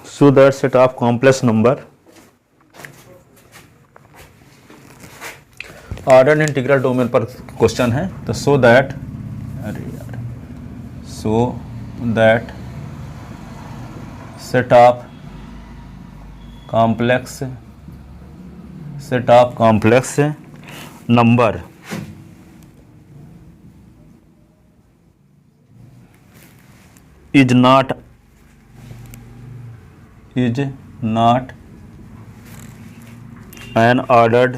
so that set of complex number order integral domain पर question है। तो so that set of complex number is not an ordered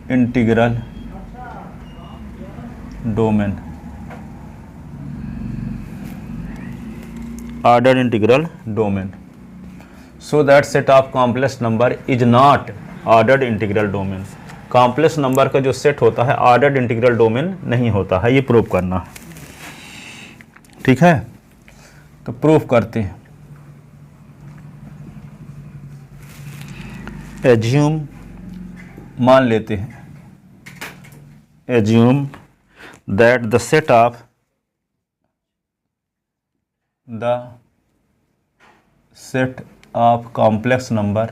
integral domain. Ordered integral domain. So that set of complex number is not ordered integral domain. Complex number का जो set होता है ordered integral domain नहीं होता है, ये prove करना है। ठीक है, तो प्रूव करते हैं। एज्यूम मान लेते हैं, assume that the set of complex number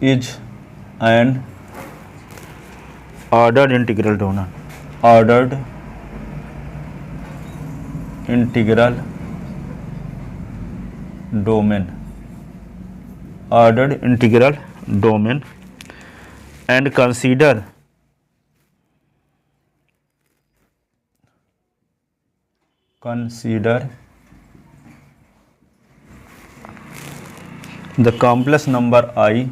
is an ordered integral domain. Ordered integral domain and consider the complex number I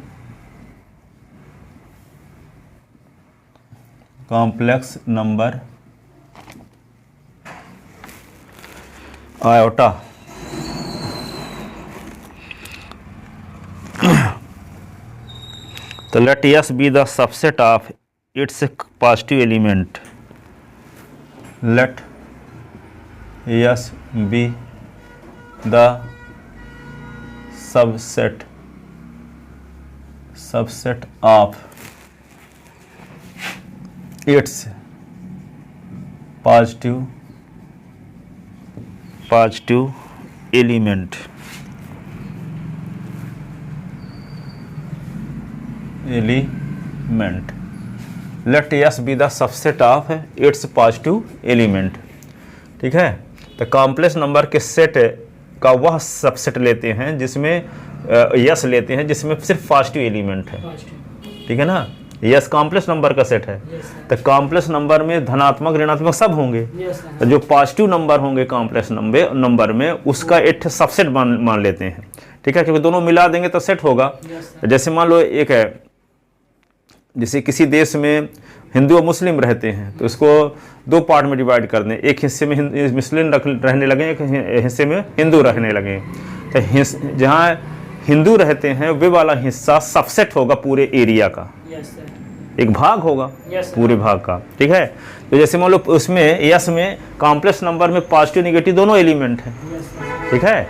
iota तो let S be the subset of its positive element. Let S be the subset of its positive element. Let S be the subset of its positive element. ठीक है, तो complex number के set का वह subset लेते हैं जिसमें yes लेते हैं जिसमें सिर्फ पॉजिटिव एलिमेंट है। ठीक है ना, यस कॉम्प्लेक्स नंबर का सेट है। तो कॉम्प्लेक्स नंबर में धनात्मक ऋणात्मक सब होंगे। तो जो पॉजिटिव नंबर होंगे कॉम्प्लेक्स नंबर में उसका एक सबसेट मान लेते हैं। ठीक है, क्योंकि दोनों मिला देंगे तो सेट होगा। जैसे मान लो एक है, जैसे किसी देश में हिंदू और मुस्लिम रहते हैं तो इसको दो पार्ट में डिवाइड कर दें, एक हिस्से में मुस्लिम रहने लगे, एक हिस्से में हिंदू रहने लगे। तो जहाँ हिंदू रहते हैं वे वाला हिस्सा सबसेट होगा पूरे एरिया का, एक भाग होगा पूरे भाग का। ठीक है, तो जैसे मान लो उसमें यस में कॉम्प्लेक्स नंबर में पॉजिटिव नेगेटिव दोनों एलिमेंट हैं। ठीक है,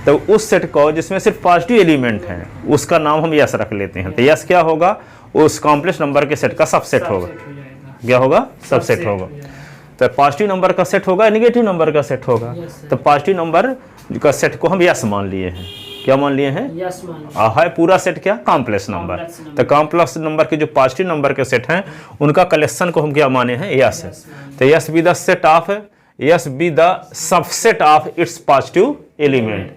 तो उस सेट को जिसमें सिर्फ पॉजिटिव एलिमेंट हैं उसका नाम हम यस रख लेते हैं। तो यस क्या होगा, उस कॉम्प्लेक्स नंबर के सेट का सबसेट होगा। क्या होगा, सबसेट होगा। तो पॉजिटिव नंबर का सेट होगा, नेगेटिव नंबर का सेट होगा। तो पॉजिटिव नंबर का सेट को हम यस मान लिए हैं। क्या मान लिए हैं, यस मान। है पूरा सेट क्या, कॉम्प्लेक्स नंबर। तो कॉम्प्लेक्स नंबर के जो पॉजिटिव नंबर के सेट हैं उनका कलेक्शन को हम क्या माने हैं, यस। तो yes be the set of, yes be the subset of its positive element.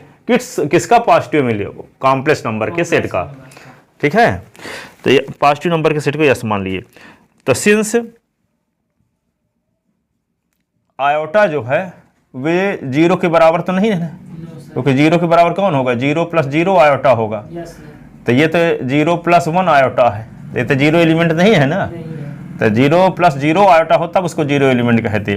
किसका पॉजिटिव मिले, कॉम्प्लेक्स नंबर के सेट का। ठीक है, तो ये पॉजिटिव नंबर के सेट को यस मान लिए। तो सिंस आयोटा जो है वे जीरो के बराबर तो नहीं है, क्योंकि जीरो के बराबर कौन होगा, 0 + 0 आयोटा होगा। तो ये तो 0 + 1 आयोटा है, ये तो जीरो एलिमेंट नहीं है ना। तो 0 + 0 आयोटा हो तब उसको जीरो एलिमेंट कहते।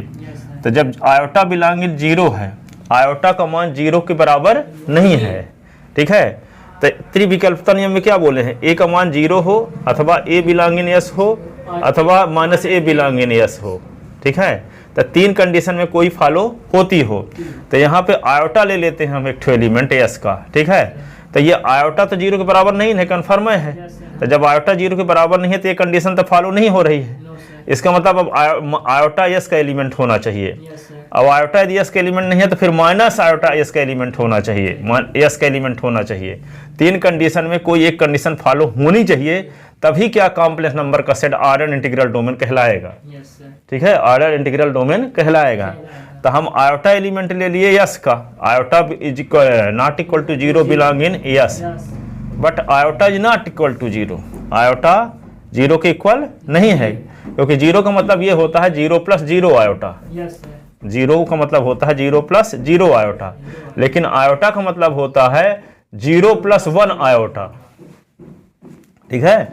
तो जब आयोटा बिलोंगिंग 0 है, आयोटा का मान 0 के बराबर नहीं है। ठीक है, तो त्रिविकल्पता नियम में क्या बोले हैं, ए का मान 0 हो अथवा ए बिलोंगिंग एस हो अथवा -a बिलोंगिंग एस हो। ठीक है, तो तीन कंडीशन में कोई फॉलो होती हो। तो यहाँ पे आयोटा ले लेते हैं हम एक एलिमेंट एस का। ठीक है, तो ये आयोटा तो जीरो के बराबर नहीं है, कन्फर्म है। तो जब आयोटा जीरो के बराबर नहीं है तो ये कंडीशन तो फॉलो नहीं हो रही है। इसका मतलब अब आयोटा यस का एलिमेंट होना चाहिए। अब आयोटा यदि यस का एलिमेंट नहीं है तो फिर माइनस आयोटा यस का एलिमेंट होना चाहिए, यस का एलिमेंट होना चाहिए। तीन कंडीशन में कोई एक कंडीशन फॉलो होनी चाहिए, तभी क्या कॉम्प्लेक्स नंबर का सेट ऑर्डर इंटीग्रल डोमेन कहलाएगा। ठीक है, ऑर्डर इंटीग्रल डोमेन कहलाएगा। तो हम आयोटा एलिमेंट ले लिए यस का, iota is not equal to zero belong in S, but iota is not equal to zero, iota zero के इक्वल नहीं है, क्योंकि जीरो का मतलब ये होता है zero plus zero iota. Zero का मतलब होता है जीरो प्लस जीरो आयोटा, लेकिन आयोटा का मतलब होता है जीरो प्लस वन आयोटा। ठीक है,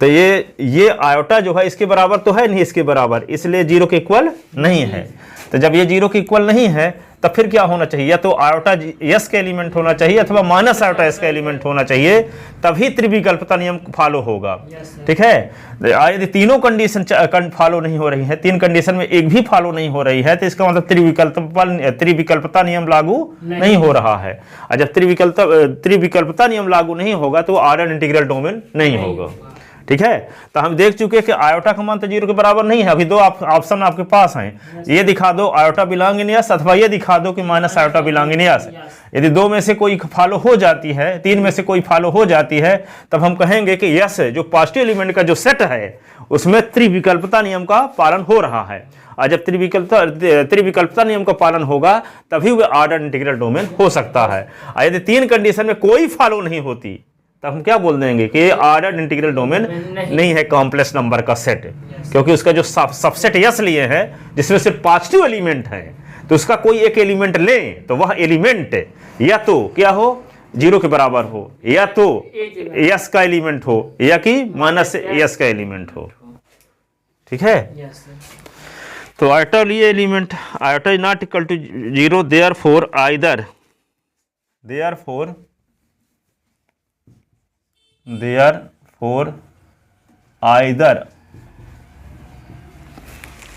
तो ये आयोटा जो है इसके बराबर तो है नहीं, इसके बराबर, इसलिए जीरो के इक्वल नहीं है। तो जब ये जीरो के इक्वल नहीं है तब फिर क्या होना चाहिए, या तो आयोटा यस का एलिमेंट होना चाहिए अथवा माइनस आयोटा यस का एलिमेंट होना चाहिए, तभी त्रिविकल्पता नियम फॉलो होगा। ठीक है, यदि तीनों कंडीशन फॉलो नहीं हो रही है, तीन कंडीशन में एक भी फॉलो नहीं हो रही है, तो इसका मतलब त्रिविकल्पता नियम लागू नहीं हो रहा है। और जब त्रिविकल्पता नियम लागू नहीं होगा तो ऑर्डर इंटीग्रल डोमेन नहीं होगा। ठीक है, तो हम देख चुके कि आयोटा का मान तो जीरो के बराबर नहीं है। अभी दो ऑप्शन आपके पास हैं, ये दिखा दो आयोटा बिलोंग इन यस, अथवा ये दिखा दो कि minus iota belong in yes. यदि दो में से कोई फॉलो हो जाती है, तीन में से कोई फॉलो हो जाती है, तब हम कहेंगे कि यस जो पॉजिटिव एलिमेंट का जो सेट है उसमें त्रिविकल्पता नियम का पालन हो रहा है। और जब त्रिविकल्पता नियम का पालन होगा तभी वह ऑर्डर इंटीग्रल डोमेन हो सकता है। और यदि तीन कंडीशन में कोई फॉलो नहीं होती तब हम क्या बोल देंगे कि ऑर्डर इंटीग्रल डोमेन नहीं है कॉम्प्लेक्स नंबर का सेट, क्योंकि उसका जो सबसेट यस लिए हैं जिसमें सिर्फ पॉजिटिव एलिमेंट है, तो उसका कोई एक एलिमेंट ले तो वह एलिमेंट या तो क्या हो, जीरो के बराबर हो, या तो यस का एलिमेंट हो, या कि माइनस यस का एलिमेंट हो। ठीक है, तो आयोटा लिए element, iota is not equal to zero, therefore either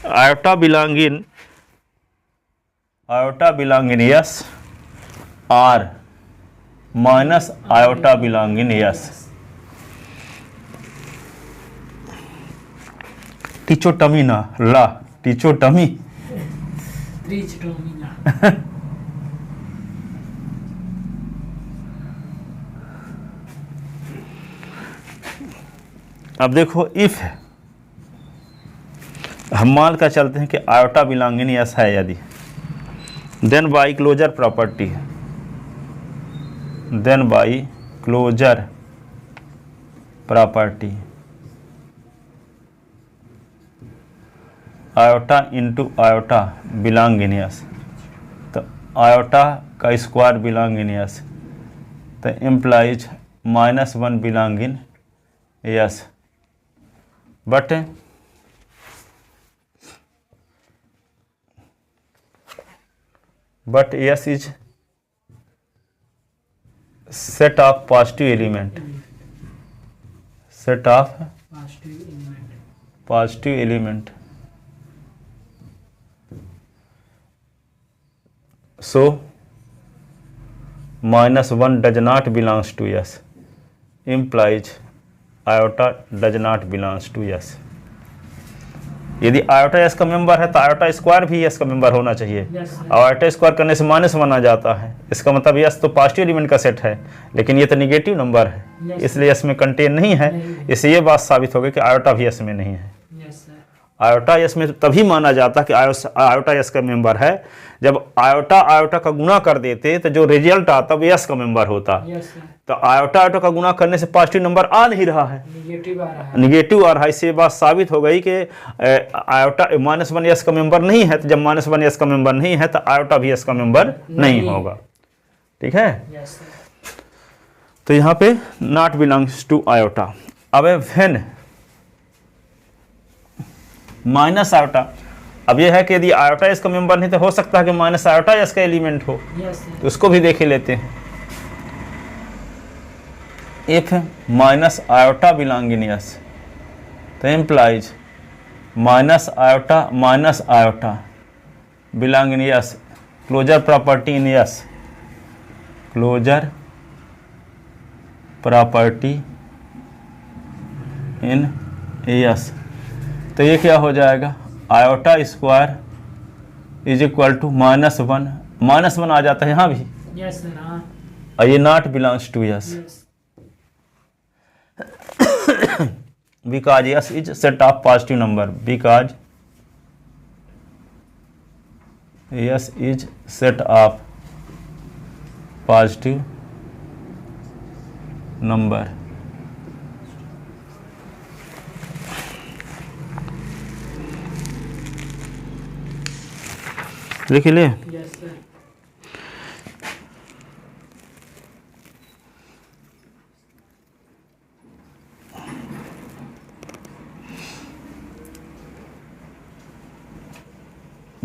iota belong in yes or minus iota belong in yes. टीचोटमी ना ला, टीचोटमी अब देखो, इफ हम मान कर चलते हैं कि आयोटा बिलोंग इन यस है यदि, then by closure property, iota into iota belong in S, तो आयोटा का स्क्वायर बिलोंग इन यस, तो implies minus one belong in S, but yes is set of positive element, so minus one does not belongs to yes, implies iota does not belongs to S. यदि iota S का member है तो iota square भी S का member होना चाहिए, और iota square करने से माइनस वन आ जाता है। इसका मतलब यस तो पॉजिटिव एलिमेंट का सेट है, लेकिन ये तो निगेटिव नंबर है, इसलिए यस में कंटेन नहीं है। इससे ये बात साबित हो गई कि आयोटा भी यस में नहीं है। आयोटा यस में तभी माना जाता है कि आयोटा यस का मेंबर है जब आयोटा का गुणा कर देते तो जो रिजल्ट आता वो यस का मेंबर होता। तो आयोटा का गुणा करने से पॉजिटिव नंबर आ नहीं रहा है, निगेटिव आ रहा है। इससे बात साबित हो गई कि आयोटा माइनस वन यस का मेंबर नहीं है। तो जब माइनस वन यस का मेंबर नहीं है तो आयोटा भी यस का मेंबर नहीं होगा। ठीक है, तो यहाँ पे नॉट बिलोंग्स टू आयोटा। अब व्हेन माइनस आयोटा, अब यह है कि यदि आयोटा इसका मेंबर नहीं तो हो सकता है कि माइनस आयोटा इसका एलिमेंट हो, तो उसको भी देख लेते हैं। If minus iota belong in S, तो implies minus iota belong in S, closure property in S, closure property in S, तो ये क्या हो जाएगा, iota square is equal to -1, -1 आ जाता है यहाँ भी, यस सर, हाँ, और ये not belongs to S, because S is set of positive number, because S is set of positive number. लिख ले, yes sir,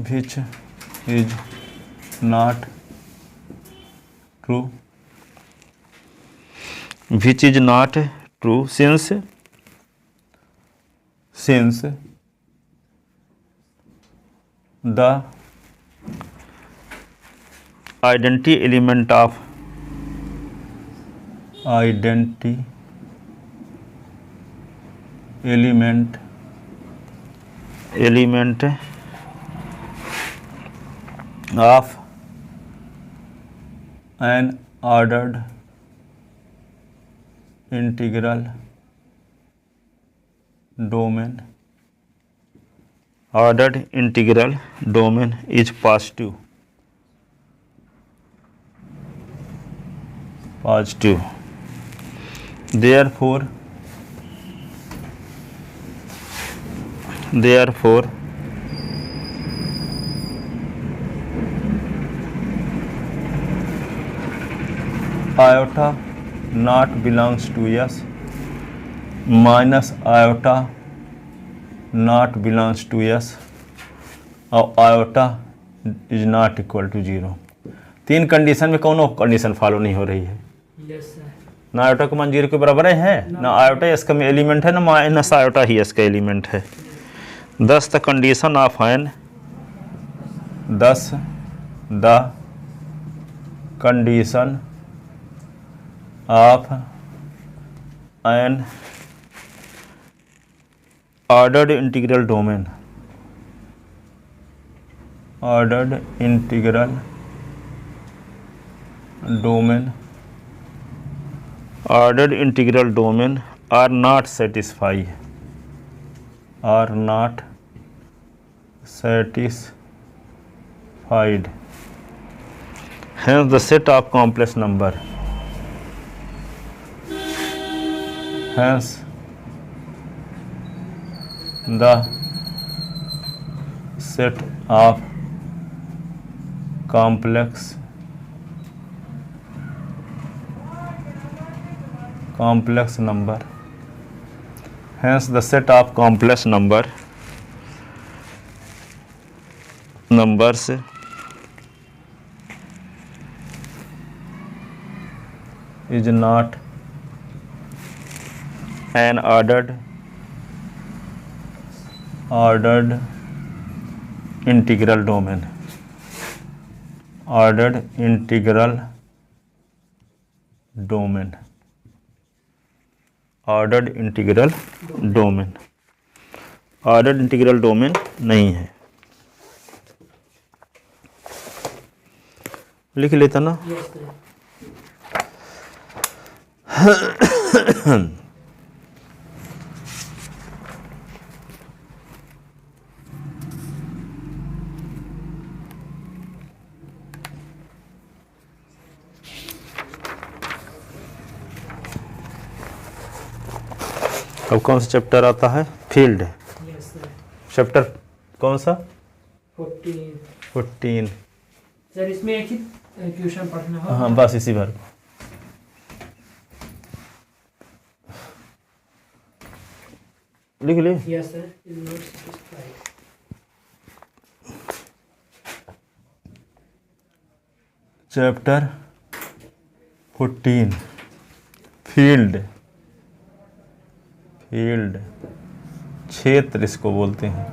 which is not true, which is not true since the identity element of of an ordered integral domain is positive. Therefore iota not belongs to S minus iota not belongs to S और iota is not equal to 0। तीन condition में कौन condition follow नहीं हो रही है, yes sir, ना iota का मान 0 के बराबर है, ना आयोटा एस का एलिमेंट है, ना माइनस आयोटा ही एस का एलिमेंट है। Thus the condition of an, condition of an ordered integral domain, ordered integral domain are not satisfied, hence the set of complex number, hence the set of complex number, hence the set of complex numbers is not an ordered integral domain, ordered integral domain नहीं है। लिख लेता ना, yes sir, अब कौन सा chapter आता है, फील्ड। यस सर, चैप्टर कौन सा, 14 सर, इसमें एक ही क्वेश्चन पढ़ना होगा। हाँ बस इसी भर। लिख ले, yes sir, notes chapter 14 field, क्षेत्र इसको बोलते हैं।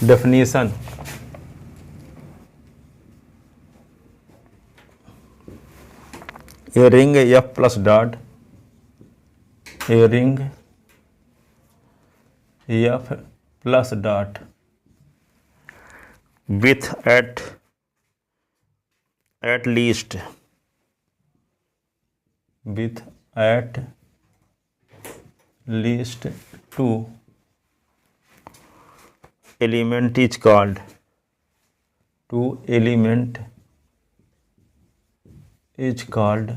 Definition, A ring F plus dot, A ring F plus dot with at least with at least 2 element is called, 2 element is called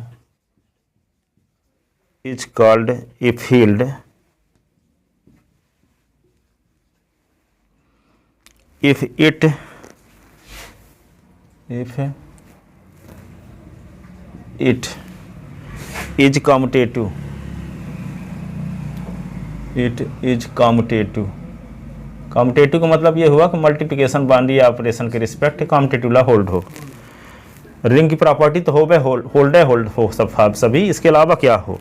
a field if it is commutative, it is commutative। Competitive का मतलब ये हुआ कि multiplication boundary operation के respect competitive ला hold हो। Ring की property तो hold हो सब सभी, इसके अलावा क्या हो,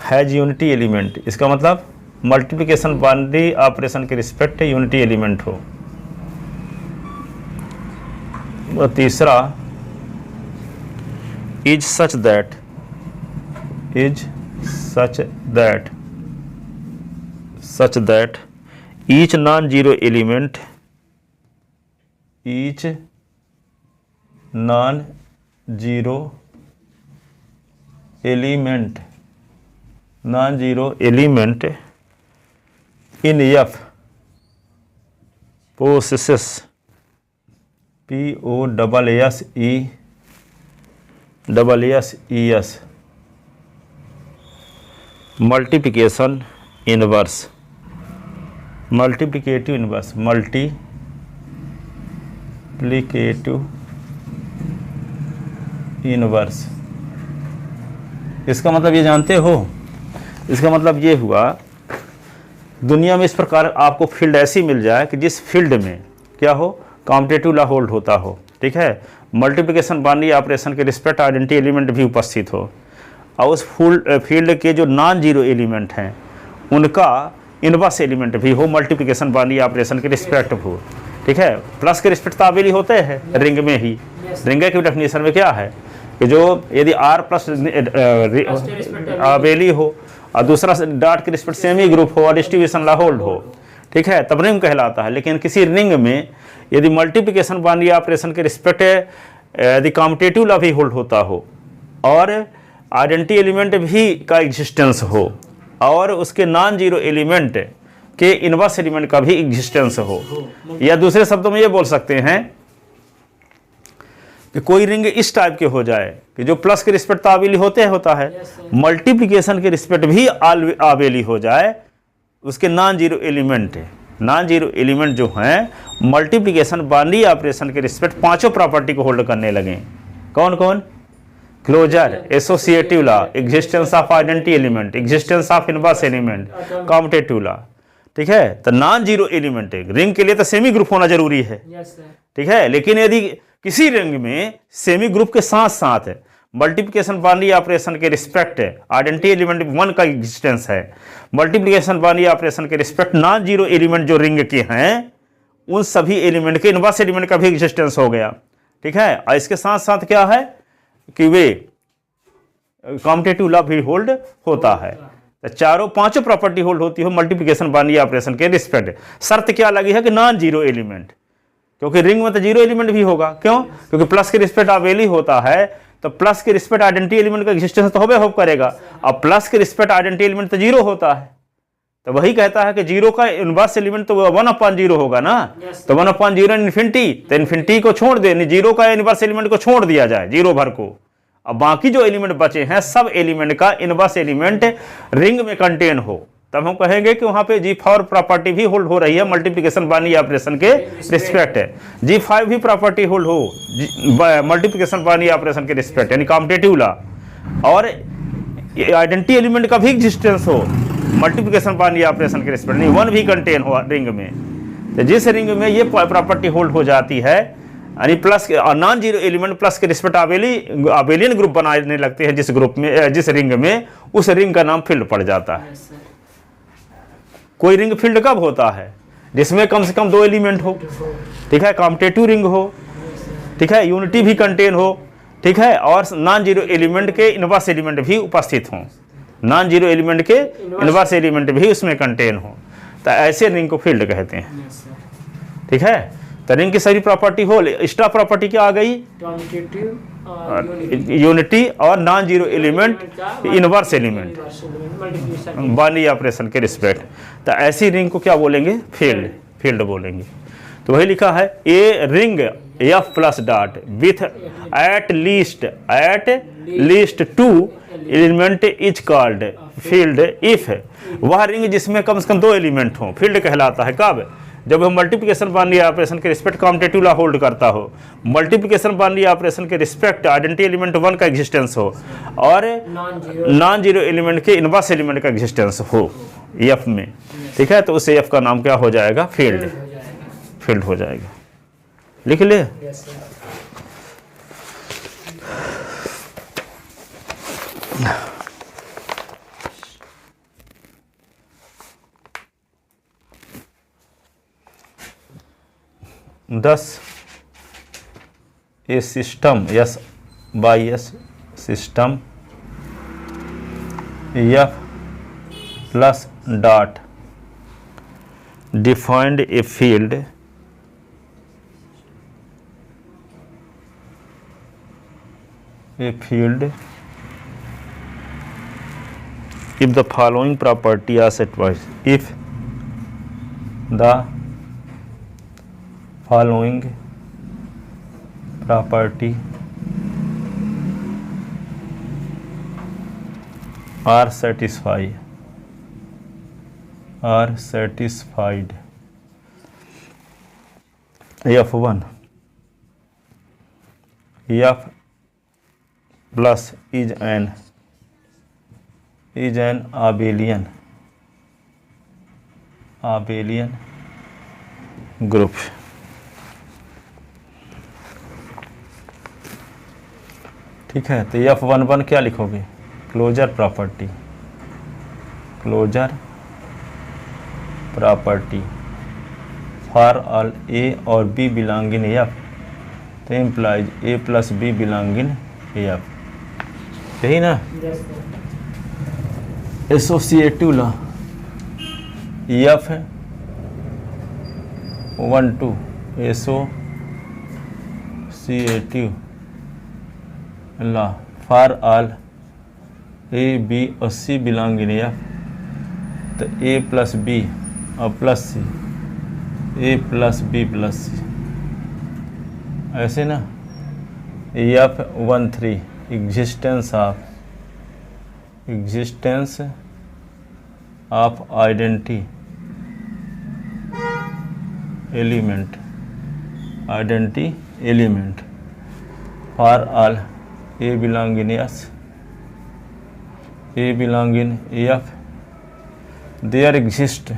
हैज यूनिटी एलिमेंट, इसका मतलब मल्टीप्लिकेशन बाउंड्री ऑपरेशन के रिस्पेक्ट यूनिटी एलिमेंट हो। और तीसरा is such that each non-zero element in F possesses POSSES multiplication inverse, multiplicative inverse। इसका मतलब ये जानते हो, इसका मतलब ये हुआ दुनिया में इस प्रकार आपको फील्ड ऐसी मिल जाए कि जिस फील्ड में क्या हो, कॉम्पिटेटिव ला होल्ड होता हो, ठीक है, मल्टीप्लिकेशन बाउंड्री ऑपरेशन के रिस्पेक्ट आइडेंटिटी एलिमेंट भी उपस्थित हो, और उस फील्ड के जो नॉन जीरो एलिमेंट हैं उनका इनवर्स एलिमेंट भी हो, मल्टीप्लिकेशन बाउंड्री ऑपरेशन के रिस्पेक्ट हो, ठीक है। प्लस के रिस्पेक्ट ताबेली होते हैं रिंग में ही। रिंग की डेफिनेशन में क्या है कि जो यदि आर प्लस आबेली हो और दूसरा डॉट के रिस्पेक्ट सेमी ग्रुप हो और डिस्ट्रीब्यूशन ला होल्ड हो, ठीक है, तब रिंग कहलाता है। लेकिन किसी रिंग में यदि मल्टीप्लिकेशन बाउंड्री ऑपरेशन के रिस्पेक्ट यदि कॉम्पिटेटिव ला भी होल्ड होता हो और आइडेंटिटी एलिमेंट भी का एग्जिस्टेंस हो और उसके नॉन जीरो एलिमेंट के इनवर्स एलिमेंट का भी एग्जिस्टेंस हो, या दूसरे शब्दों में ये बोल सकते हैं कि कोई रिंग इस टाइप के हो जाए कि जो प्लस के रिस्पेक्ट ताबेली होता है, मल्टीप्लिकेशन के रिस्पेक्ट भी आबेली हो जाए, उसके नॉन जीरो एलिमेंट जो हैं मल्टीप्लिकेशन बाउंड्री ऑपरेशन के रिस्पेक्ट पांचों प्रॉपर्टी को होल्ड करने लगे। कौन कौन? Closure, associative law, existence of identity element, existence of inverse element, commutative law, ठीक है। तो नॉन जीरो एलिमेंट रिंग के लिए तो सेमी ग्रुप होना जरूरी है, ठीक है। लेकिन यदि किसी रिंग में सेमी ग्रुप के साथ साथ मल्टीप्लिकेशन बाउंड्री ऑपरेशन के रिस्पेक्ट आइडेंटिटी एलिमेंट 1 का एग्जिस्टेंस है, मल्टीप्लिकेशन बाउंड्री ऑपरेशन के रिस्पेक्ट नॉन जीरो एलिमेंट जो रिंग के हैं उन सभी एलिमेंट के इनवर्स एलिमेंट का भी एग्जिस्टेंस हो गया, ठीक है। और इसके साथ साथ क्या है कि वे कॉम्पिटेटिव लॉ भी होल्ड होता है। तो पांचों प्रॉपर्टी होल्ड होती हो मल्टीप्लिकेशन बाउंड्री ऑपरेशन के रिस्पेक्ट। शर्त क्या लगी है कि नॉन जीरो एलिमेंट, क्योंकि रिंग में तो जीरो एलिमेंट भी होगा। क्यों? क्योंकि प्लस के रिस्पेक्ट आबेली होता है, तो प्लस के रिस्पेक्ट आइडेंटिटी एलिमेंट का एग्जिस्टेंस तो होप करेगा। अब प्लस के रिस्पेक्ट आइडेंटिटी एलिमेंट तो जीरो होता है, तो वही कहता है कि जीरो का इनवर्स एलिमेंट तो 1/0 होगा ना। तो 1/0 इन्फिनिटी, तो इन्फिनिटी को छोड़ दे, जीरो का इनवर्स एलिमेंट को छोड़ दिया जाए, जीरो भर को। अब बाकी जो एलिमेंट बचे हैं सब एलिमेंट का इनवर्स एलिमेंट रिंग में कंटेन हो, तब हम कहेंगे कि वहां पे G4 प्रॉपर्टी भी होल्ड हो रही है मल्टीप्लिकेशन बाउंड्री ऑपरेशन के रिस्पेक्ट है। G5 भी प्रॉपर्टी होल्ड हो मल्टीप्लिकेशन बाउंड्री ऑपरेशन के रिस्पेक्ट, यानी कॉम्पिटेटिव लॉ, और आइडेंटिटी एलिमेंट का भी एग्जिस्टेंस हो मल्टीप्लिकेशन बाउंड्री ऑपरेशन के रिस्पेक्ट, नहीं 1 भी कंटेन हो रिंग में। तो जिस रिंग में ये प्रॉपर्टी होल्ड हो जाती है, यानी plus non zero element plus के रिस्पेक्ट आबेलियन ग्रुप बनाने लगते हैं जिस ग्रुप में, जिस रिंग में, उस रिंग का नाम फील्ड पड़ जाता है। कोई रिंग फील्ड कब होता है? जिसमें कम से कम 2 एलिमेंट हो, ठीक है, कॉम्पिटेटिव रिंग हो, ठीक है, यूनिटी भी कंटेन हो, ठीक है, और नॉन जीरो एलिमेंट के इनवर्स एलिमेंट भी उपस्थित हों, नॉन जीरो एलिमेंट के इनवर्स एलिमेंट भी उसमें कंटेन हो, तो ऐसे रिंग को फील्ड कहते हैं। Yes, sir. ठीक है, तो रिंग की सभी प्रॉपर्टी हो, एक्स्ट्रा प्रॉपर्टी क्या आ गई, Commutative और unity. यूनिटी और non zero element inverse element multiplication binary operation के रिस्पेक्ट, तो ऐसी रिंग को क्या बोलेंगे, फील्ड बोलेंगे। तो वही लिखा है, a ring F plus dot with at least two element is called field if, वह रिंग जिसमें कम से कम 2 एलिमेंट हो फील्ड कहलाता है। कब, जब हम मल्टीप्लिकेशन बाइनरी ऑपरेशन के रिस्पेक्ट कॉम्यूटेटिव लॉ होल्ड करता हो, मल्टीप्लिकेशन बाइनरी ऑपरेशन के रिस्पेक्ट आइडेंटिटी एलिमेंट 1 का एग्जिस्टेंस हो, और नॉन जीरो एलिमेंट के इनवर्स एलिमेंट का एग्जिस्टेंस हो एफ में। ठीक है, तो उस एफ का नाम क्या हो जाएगा, फील्ड हो जाएगा। लिख ले। Yes, sir. Thus, a system S by S system F plus dot defined a field if the following property are satisfied, if the following property are satisfied F1 F plus is an abelian group। ठीक है, तो F11 क्या लिखोगे, closure property for all A और B belong in F, तो implies A plus B belong in F, यही ना। Yes, sir. Associative law F 1-2 associative law for all A B और सी बिलोंग इन एफ, तो A plus B और plus C, A plus B plus C, ऐसे ना। F13 existence of identity element for all A belong in F, there exist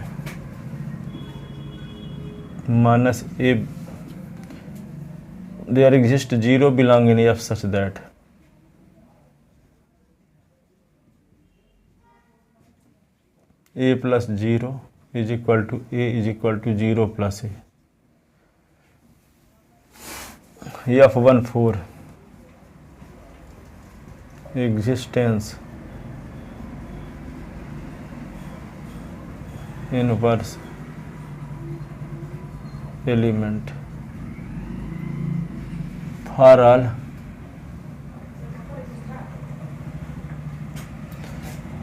minus a, there exist 0 belong in F such that a plus 0 is equal to a is equal to 0 plus a। F14 existence inverse element for all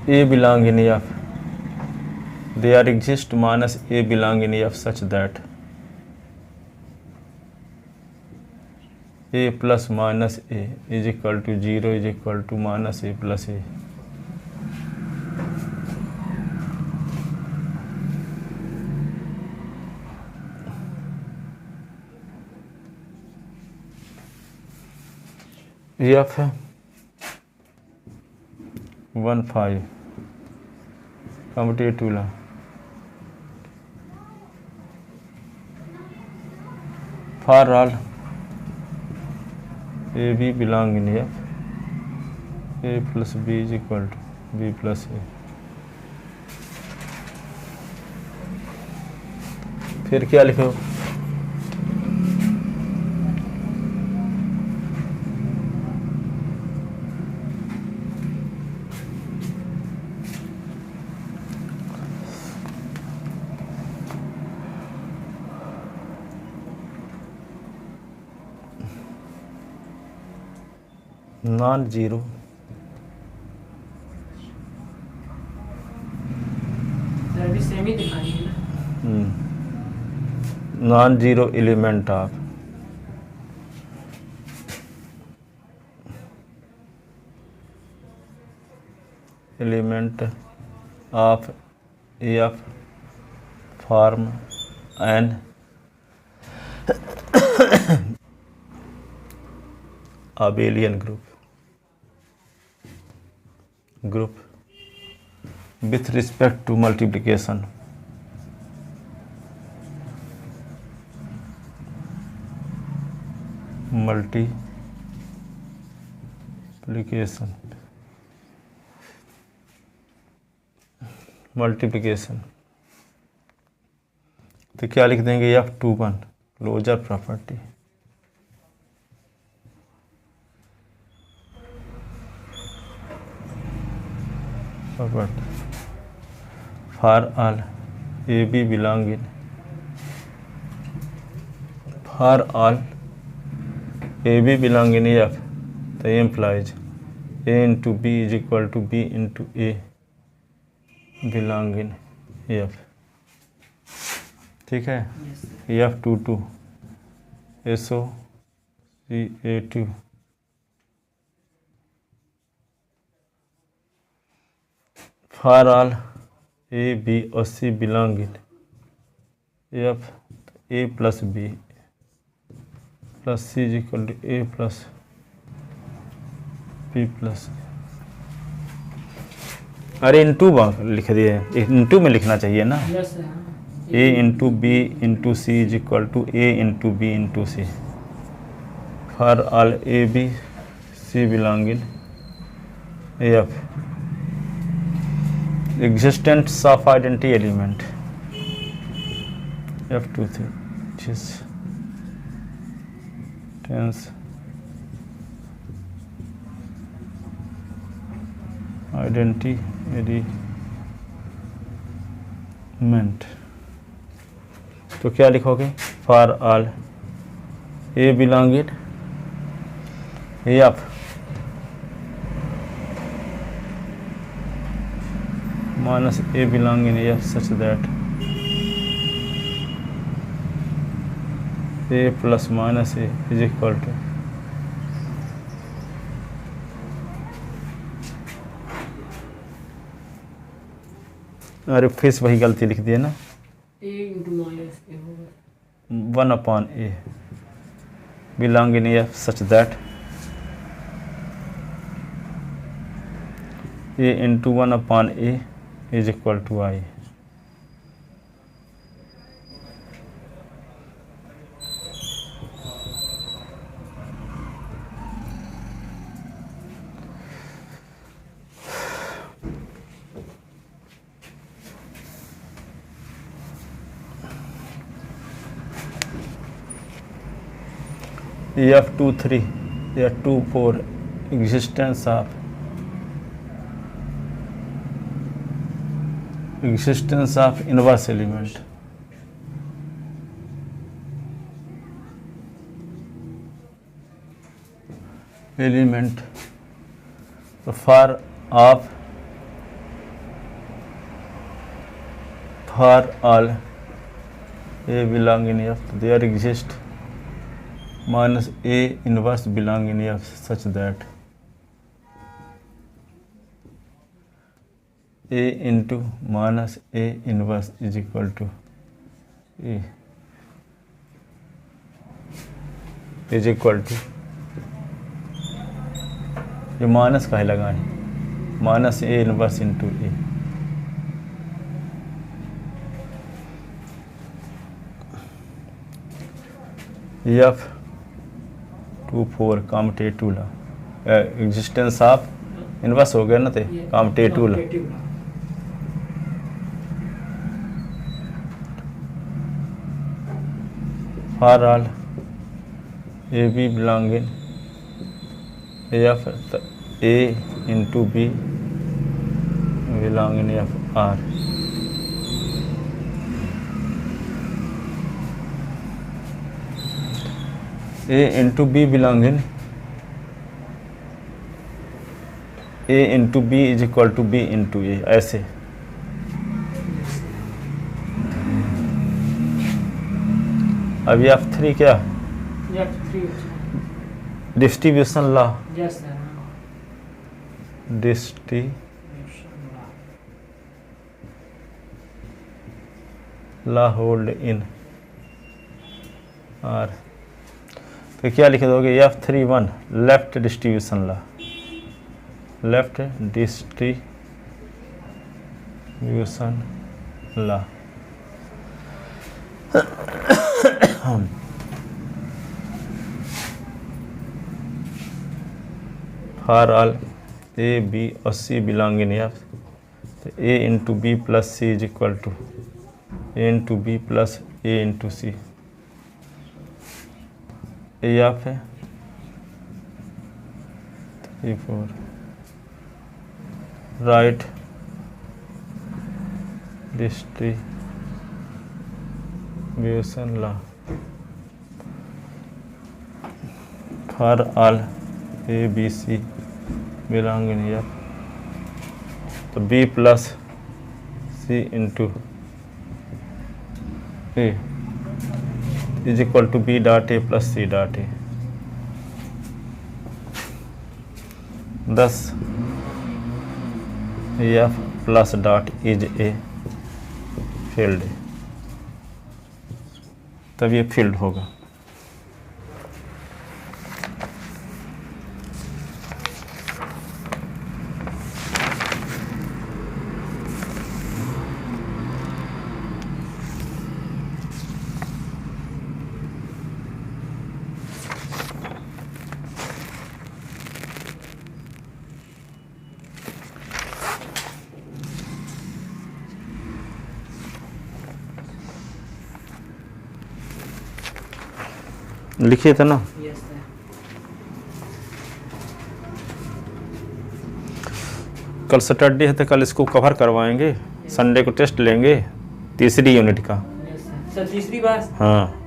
A belong in F, there exist minus A belong in F such that A plus minus A is equal to 0 is equal to minus A plus A। F 15 commutative law for all A B belong in F, A plus B is equal to B plus A। फिर क्या लिखो, non zero sir अभी same ही दिखा रही है ना। Non zero element of F form an abelian group with respect to multiplication तो क्या लिख देंगे F21 closure property for all AB belong in F, तो implies A into B is equal to B into A belong in F। ठीक है, F22 SOCA2 for all A, B और C belong in F, A plus B plus C is equal to A plus B plus। अरे into लिख दिए, into में लिखना चाहिए ना। Yes sir. A into B into C is equal to A into B into C for all A B C belong in F। Existence of identity element F23 is tense identity element। तो क्या लिखोगे for all A belong in F minus A belong in F such that A plus minus A is equal to अरे फिर वही गलती लिख दी है ना। A into minus A होगा 1 upon A belong in F such that A into 1 upon A is equal to I। F23 F24 existence of inverse element for all A belong in F there exists minus A inverse belong in F such that A into minus A inverse is equal to A is equal to ये minus का है लगाए minus A inverse into A F24 commutative law existence of inverse हो गया ना ते commutative law for all A B belong in F A into B belong in F R A into B belong in A into B is equal to B into A, ऐसे। अब F3 क्या? F3 distribution law, yes sir, law hold in R. तो क्या लिख दोगे? F31 left distribution law, left distribution law. For all A B और C belong in F, तो A into B plus C is equal to A into B plus A into C. A F है 3 4, right distribution law for all A B C belong in F, तो B plus C into A is equal to B dot A plus C dot A. 10 F plus dot is a field, तब ये field होगा। लिखिए थे ना? yes sir, कल Saturday है तो कल इसको कवर करवाएंगे, संडे को टेस्ट लेंगे तीसरी यूनिट का। yes sir, सर तीसरी बार हाँ।